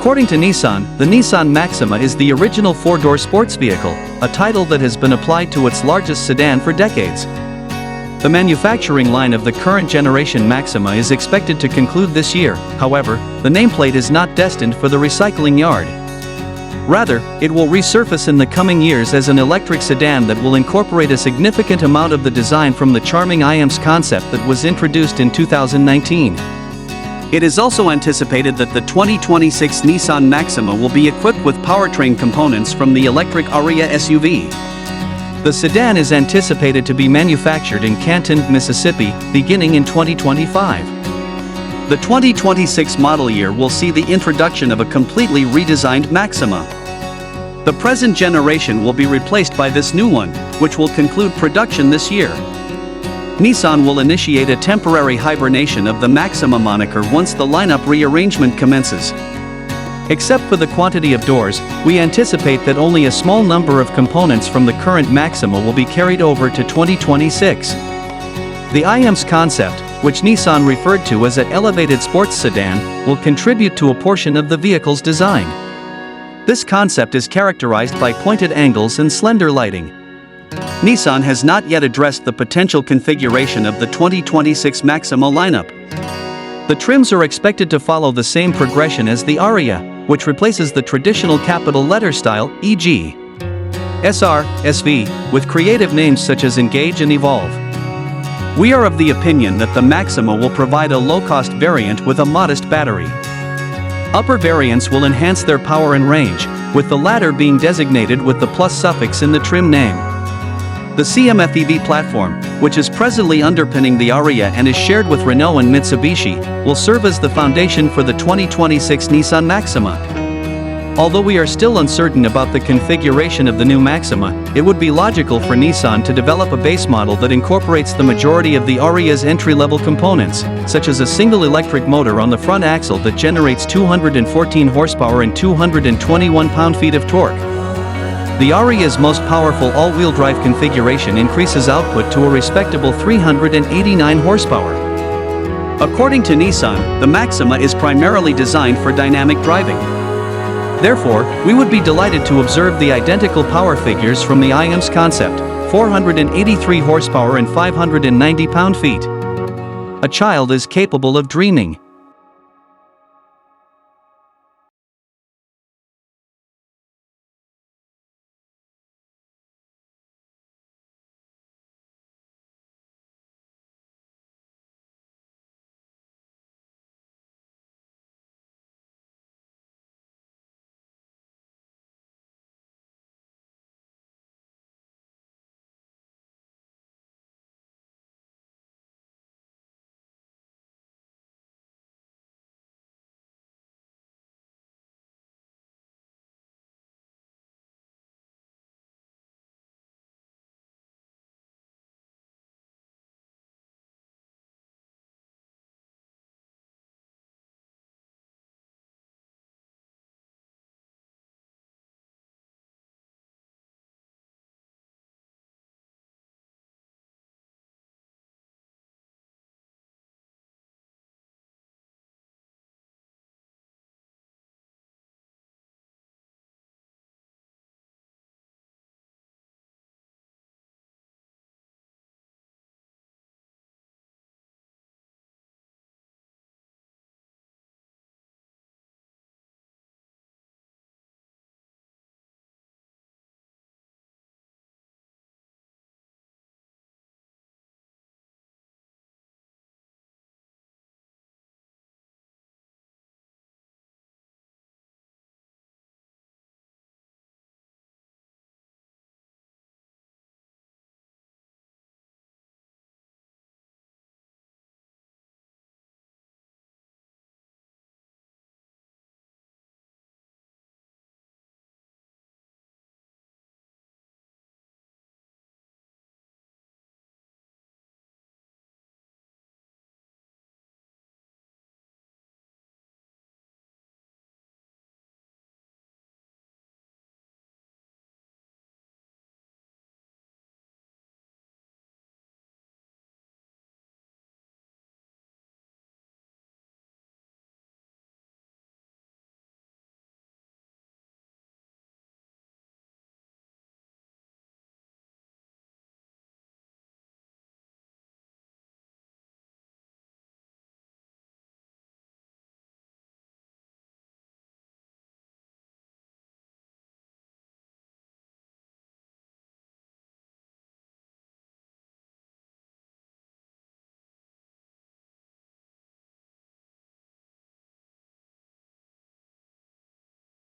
According to Nissan, the Nissan Maxima is the original four-door sports vehicle, a title that has been applied to its largest sedan for decades. The manufacturing line of the current generation Maxima is expected to conclude this year. However, the nameplate is not destined for the recycling yard. Rather, it will resurface in the coming years as an electric sedan that will incorporate a significant amount of the design from the charming iAMS concept that was introduced in 2019. It is also anticipated that the 2026 Nissan Maxima will be equipped with powertrain components from the electric Ariya SUV. The sedan is anticipated to be manufactured in Canton, Mississippi, beginning in 2025. The 2026 model year will see the introduction of a completely redesigned Maxima. The present generation will be replaced by this new one, which will conclude production this year. Nissan will initiate a temporary hibernation of the Maxima moniker once the lineup rearrangement commences. Except for the quantity of doors, we anticipate that only a small number of components from the current Maxima will be carried over to 2026. The iAMS concept, which Nissan referred to as an elevated sports sedan, will contribute to a portion of the vehicle's design. This concept is characterized by pointed angles and slender lighting. Nissan has not yet addressed the potential configuration of the 2026 Maxima lineup. The trims are expected to follow the same progression as the Ariya, which replaces the traditional capital letter style, e.g. SR, SV, with creative names such as Engage and Evolve. We are of the opinion that the Maxima will provide a low-cost variant with a modest battery. Upper variants will enhance their power and range, with the latter being designated with the plus suffix in the trim name. The CMF-EV platform, which is presently underpinning the Ariya and is shared with Renault and Mitsubishi, will serve as the foundation for the 2026 Nissan Maxima. Although we are still uncertain about the configuration of the new Maxima, it would be logical for Nissan to develop a base model that incorporates the majority of the Ariya's entry-level components, such as a single electric motor on the front axle that generates 214 horsepower and 221 pound-feet of torque. The Ariya's most powerful all-wheel drive configuration increases output to a respectable 389 horsepower. According to Nissan, the Maxima is primarily designed for dynamic driving. Therefore, we would be delighted to observe the identical power figures from the iAMS concept, 483 horsepower and 590 pound-feet. A child is capable of dreaming.